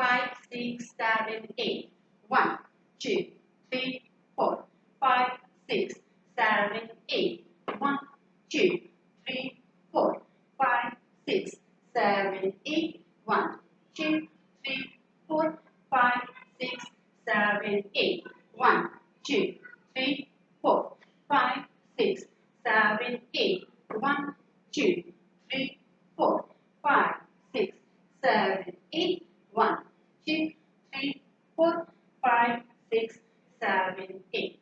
5, 6, 7, 8. 1, 2, 3, 4, 5, 6, 7, 8. 1, 2, 3, 4, 5, 6, 7, 8. 1, 2, 3, 4, 5, 6, 7, 8. 1, 2, 3, 4, 5, 6, 7, 8. 1, 2, 3, 4, 5, 6, 7, 8. 1, 2, 3, 4, 5, 6, 7, 8.